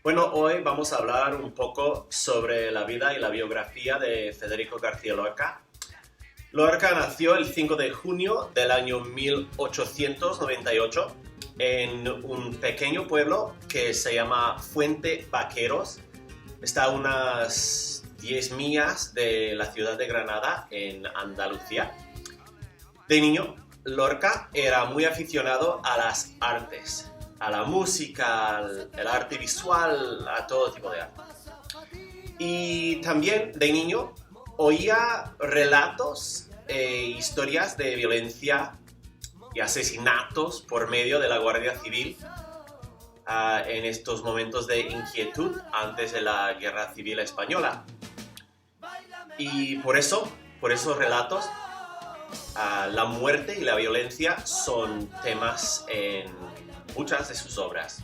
Bueno, hoy vamos a hablar un poco sobre la vida y la biografía de Federico García Lorca. Lorca nació el 5 de junio del año 1898 en un pequeño pueblo que se llama Fuente Vaqueros. Está a unas 10 millas de la ciudad de Granada, en Andalucía. De niño, Lorca era muy aficionado a las artes, a la música, al arte visual, a todo tipo de arte. Y también de niño oía relatos e historias de violencia y asesinatos por medio de la Guardia Civil en estos momentos de inquietud antes de la Guerra Civil Española. Y por esos relatos, la muerte y la violencia son temas en muchas de sus obras.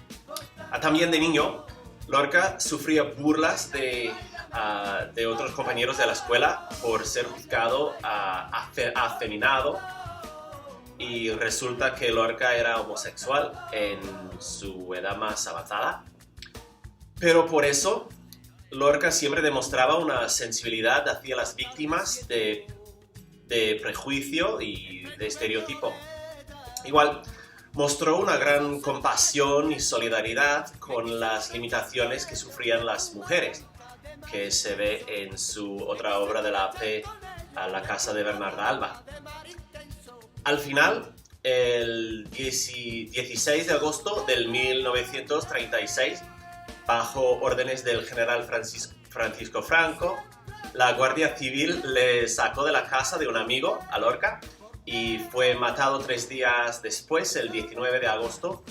También de niño, Lorca sufría burlas de otros compañeros de la escuela por ser juzgado afeminado, y resulta que Lorca era homosexual en su edad más avanzada. Pero por eso, Lorca siempre demostraba una sensibilidad hacia las víctimas de prejuicio y de estereotipo. Igual, mostró una gran compasión y solidaridad con las limitaciones que sufrían las mujeres, que se ve en su otra obra de la AP, La casa de Bernarda Alba. Al final, el 16 de agosto del 1936, bajo órdenes del general Francisco Franco, la Guardia Civil le sacó de la casa de un amigo, a Lorca, y fue matado 3 días después, el 19 de agosto.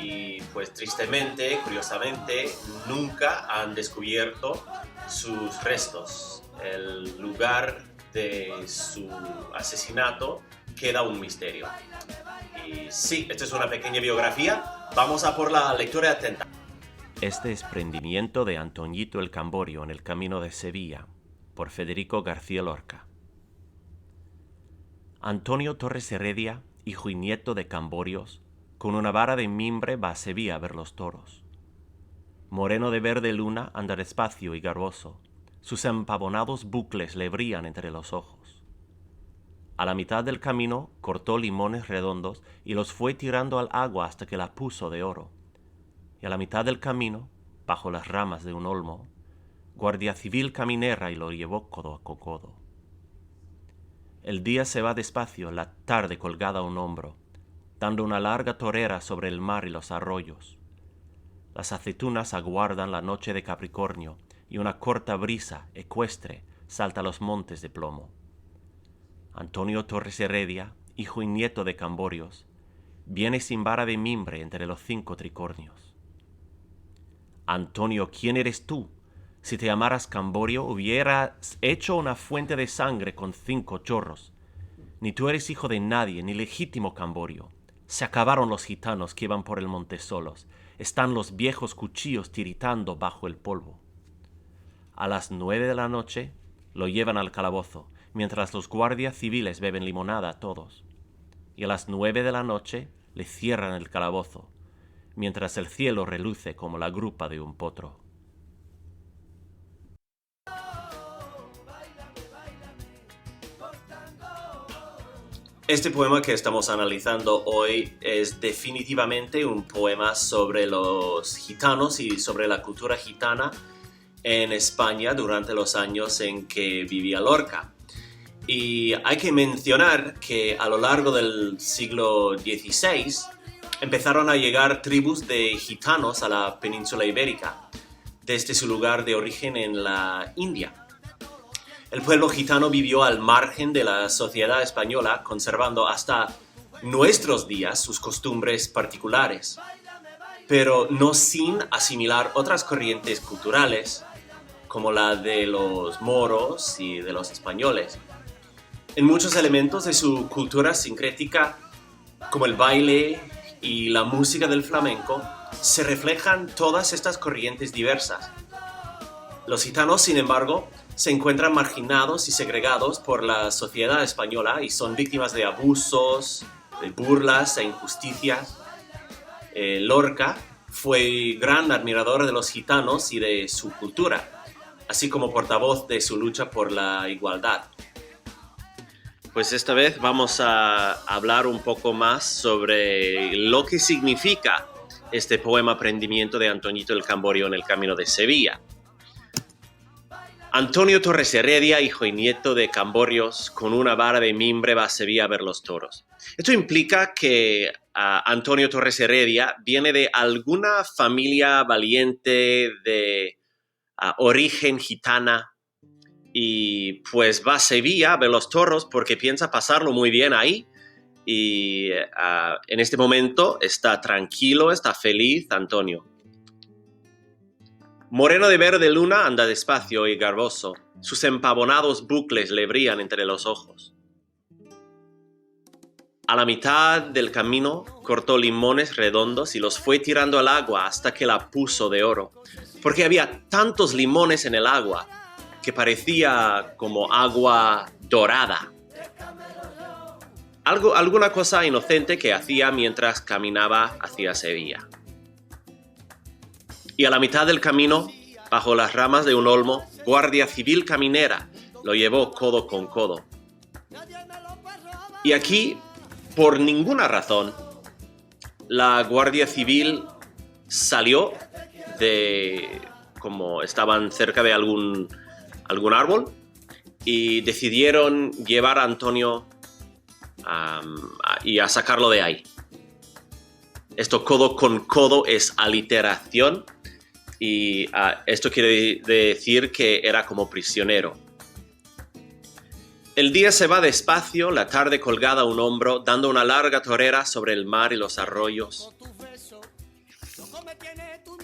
Y pues tristemente, curiosamente, nunca han descubierto sus restos. El lugar de su asesinato queda un misterio. Y sí, esta es una pequeña biografía. Vamos a por la lectura atenta. Este desprendimiento de Antoñito el Camborio en el camino de Sevilla, por Federico García Lorca. Antonio Torres Heredia, hijo y nieto de Camborios, con una vara de mimbre va a Sevilla a ver los toros. Moreno de verde luna anda despacio y garboso, sus empavonados bucles le brillan entre los ojos. A la mitad del camino cortó limones redondos y los fue tirando al agua hasta que la puso de oro. Y a la mitad del camino, bajo las ramas de un olmo, Guardia Civil caminera y lo llevó codo a codo. El día se va despacio, la tarde colgada a un hombro, dando una larga torera sobre el mar y los arroyos. Las aceitunas aguardan la noche de Capricornio y una corta brisa ecuestre salta a los montes de plomo. Antonio Torres Heredia, hijo y nieto de Camborios, viene sin vara de mimbre entre los 5 tricornios. Antonio, ¿quién eres tú? Si te llamaras Camborio, hubieras hecho una fuente de sangre con 5 chorros. Ni tú eres hijo de nadie, ni legítimo Camborio. Se acabaron los gitanos que iban por el monte solos. Están los viejos cuchillos tiritando bajo el polvo. A las 9 de la noche lo llevan al calabozo, mientras los guardias civiles beben limonada todos. Y a las 9 de la noche le cierran el calabozo, mientras el cielo reluce como la grupa de un potro. Este poema que estamos analizando hoy es definitivamente un poema sobre los gitanos y sobre la cultura gitana en España durante los años en que vivía Lorca. Y hay que mencionar que a lo largo del siglo XVI empezaron a llegar tribus de gitanos a la península ibérica, desde su lugar de origen en la India. El pueblo gitano vivió al margen de la sociedad española, conservando hasta nuestros días sus costumbres particulares, pero no sin asimilar otras corrientes culturales, como la de los moros y de los españoles. En muchos elementos de su cultura sincrética, como el baile y la música del flamenco, se reflejan todas estas corrientes diversas. Los gitanos, sin embargo, se encuentran marginados y segregados por la sociedad española y son víctimas de abusos, de burlas e injusticias. Lorca Fue gran admirador de los gitanos y de su cultura, así como portavoz de su lucha por la igualdad. Pues esta vez vamos a hablar un poco más sobre lo que significa este poema Prendimiento de Antoñito el Camborio en el camino de Sevilla. Antonio Torres Heredia, hijo y nieto de Camborios, con una vara de mimbre va a Sevilla a ver los toros. Esto implica que Antonio Torres Heredia viene de alguna familia valiente de origen gitana y pues va a Sevilla a ver los toros porque piensa pasarlo muy bien ahí y en este momento está tranquilo, está feliz Antonio. Moreno de verde luna anda despacio y garboso, sus empavonados bucles le brillan entre los ojos. A la mitad del camino cortó limones redondos y los fue tirando al agua hasta que la puso de oro, porque había tantos limones en el agua que parecía como agua dorada. Alguna cosa inocente que hacía mientras caminaba hacia Sevilla. Y a la mitad del camino, bajo las ramas de un olmo, Guardia Civil caminera lo llevó codo con codo. Y aquí, por ninguna razón, la Guardia Civil salió de como estaban cerca de algún árbol y decidieron llevar a Antonio y a sacarlo de ahí. Esto codo con codo es aliteración y esto quiere decir que era como prisionero. El día se va despacio, la tarde colgada a un hombro, dando una larga torera sobre el mar y los arroyos.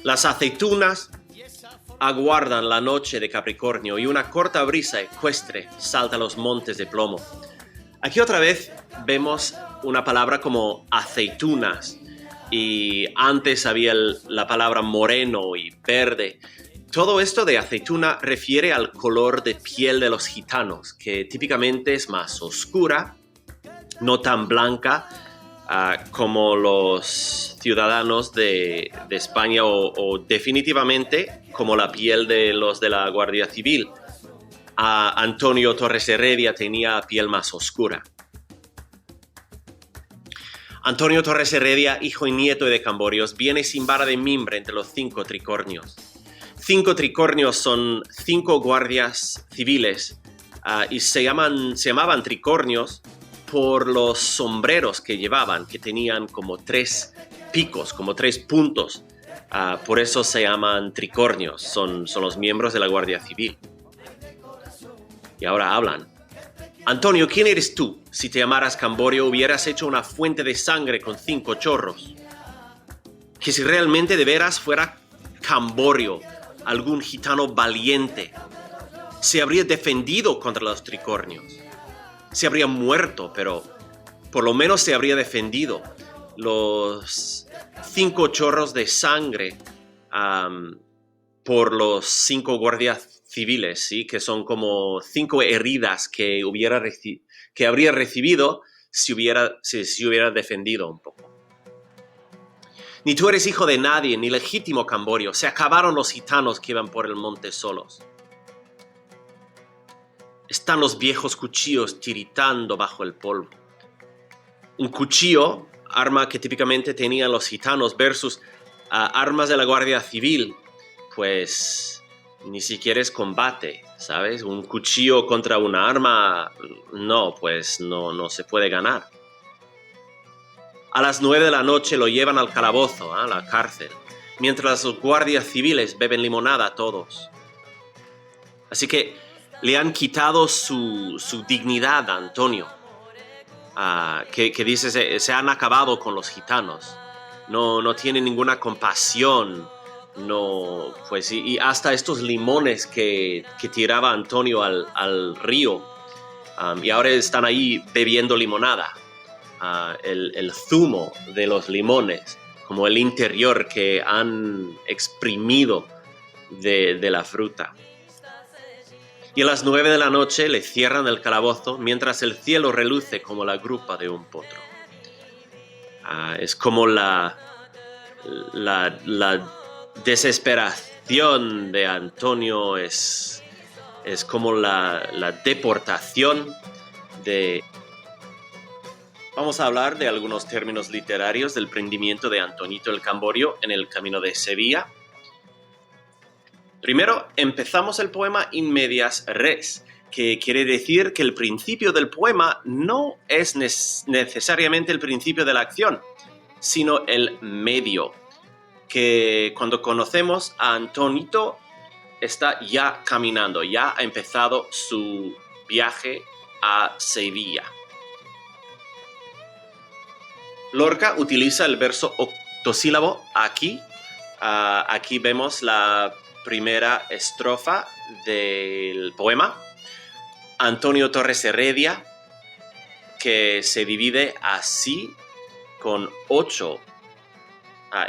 Las aceitunas aguardan la noche de Capricornio y una corta brisa ecuestre salta a los montes de plomo. Aquí otra vez vemos una palabra como aceitunas. Y antes había la palabra moreno y verde. Todo esto de aceituna refiere al color de piel de los gitanos, que típicamente es más oscura, no tan blanca como los ciudadanos de España o definitivamente como la piel de los de la Guardia Civil. Antonio Torres Heredia tenía piel más oscura. Antonio Torres Heredia, hijo y nieto de Camborios, viene sin vara de mimbre entre los 5 tricornios. 5 tricornios son 5 guardias civiles y se llamaban tricornios por los sombreros que llevaban, que tenían como 3 picos, como 3 puntos. Por eso se llaman tricornios, son los miembros de la Guardia Civil. Y ahora hablan. Antonio, ¿quién eres tú? Si te llamaras Camborio, hubieras hecho una fuente de sangre con 5 chorros. Que si realmente de veras fuera Camborio, algún gitano valiente, se habría defendido contra los tricornios. Se habría muerto, pero por lo menos se habría defendido. Los 5 chorros de sangre por los 5 guardias civiles, ¿sí? Que son como 5 heridas que habría recibido si hubiera defendido un poco. Ni tú eres hijo de nadie, ni legítimo Camborio. Se acabaron los gitanos que iban por el monte solos. Están los viejos cuchillos tiritando bajo el polvo. Un cuchillo, arma que típicamente tenían los gitanos, versus armas de la Guardia Civil, pues ni siquiera es combate, ¿sabes? Un cuchillo contra una arma, no, pues no se puede ganar. A las 9 de la noche lo llevan al calabozo, a la cárcel, mientras los guardias civiles beben limonada todos. Así que le han quitado su dignidad a Antonio, que dice se han acabado con los gitanos, no tiene ninguna compasión. No, pues y hasta estos limones que tiraba Antonio al río y ahora están ahí bebiendo limonada, el zumo de los limones, como el interior que han exprimido de la fruta. Y a las 9 de la noche le cierran el calabozo mientras el cielo reluce como la grupa de un potro. Es como la la desesperación de Antonio es como la deportación de... Vamos a hablar de algunos términos literarios del prendimiento de Antonito el Camborio en el camino de Sevilla. Primero, empezamos el poema in medias res, que quiere decir que el principio del poema no es necesariamente el principio de la acción, sino el medio, que cuando conocemos a Antonito está ya caminando, ya ha empezado su viaje a Sevilla. Lorca utiliza el verso octosílabo aquí. Aquí vemos la primera estrofa del poema. Antonio Torres Heredia, que se divide así con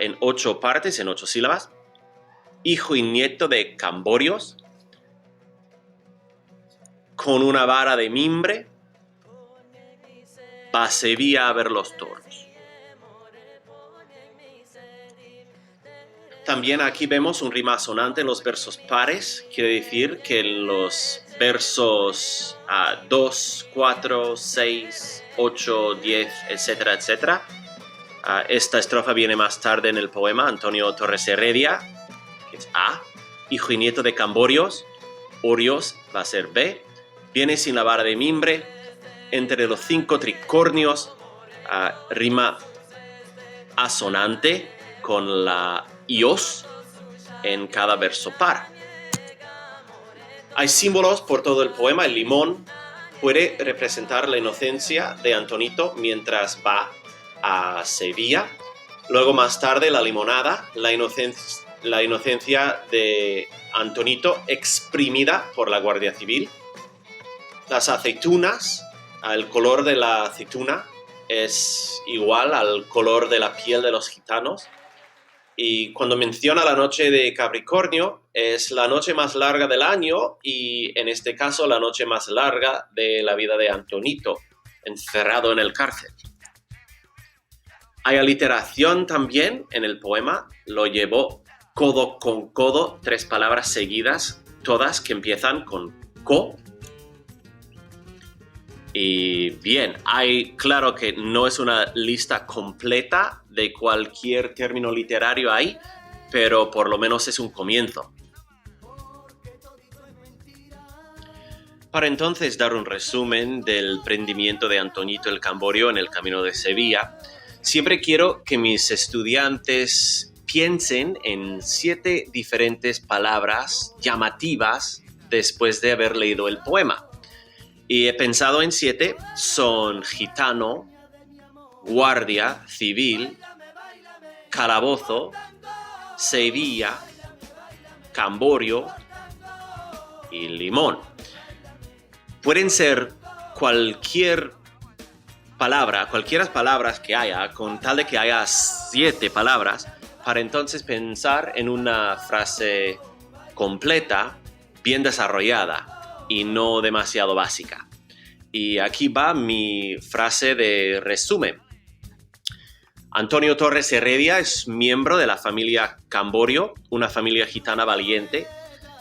en 8 partes, en 8 sílabas. Hijo y nieto de Camborios, con una vara de mimbre, va a Sevilla a ver los toros. También aquí vemos un rima asonante en los versos pares, quiere decir que en los versos 2, 4, 6, 8, 10, etcétera, etcétera. Esta estrofa viene más tarde en el poema. Antonio Torres Heredia, que es A, hijo y nieto de Camborios, Orios va a ser B, viene sin la vara de mimbre, entre los 5 tricornios, rima asonante con la ios en cada verso par. Hay símbolos por todo el poema. El limón puede representar la inocencia de Antonito mientras va a Sevilla. Luego más tarde la limonada, la inocencia de Antonito exprimida por la Guardia Civil. Las aceitunas, el color de la aceituna es igual al color de la piel de los gitanos. Y cuando menciona la noche de Capricornio, es la noche más larga del año y en este caso la noche más larga de la vida de Antonito, encerrado en el cárcel. Hay aliteración también en el poema, lo llevó codo con codo, 3 palabras seguidas, todas que empiezan con co. Y bien, claro que no es una lista completa de cualquier término literario ahí, pero por lo menos es un comienzo. Para entonces dar un resumen del prendimiento de Antonito el Camborio en el camino de Sevilla, siempre quiero que mis estudiantes piensen en 7 diferentes palabras llamativas después de haber leído el poema. Y he pensado en 7, son gitano, guardia civil, calabozo, Sevilla, Camborio y limón. Pueden ser cualquiera palabras que haya, con tal de que haya 7 palabras, para entonces pensar en una frase completa, bien desarrollada y no demasiado básica. Y aquí va mi frase de resumen. Antonio Torres Heredia es miembro de la familia Camborio, una familia gitana valiente,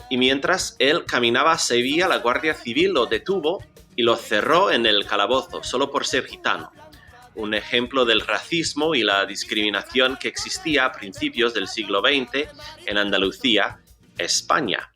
y mientras él caminaba a Sevilla, la Guardia Civil lo detuvo y lo cerró en el calabozo solo por ser gitano. Un ejemplo del racismo y la discriminación que existía a principios del siglo XX en Andalucía, España.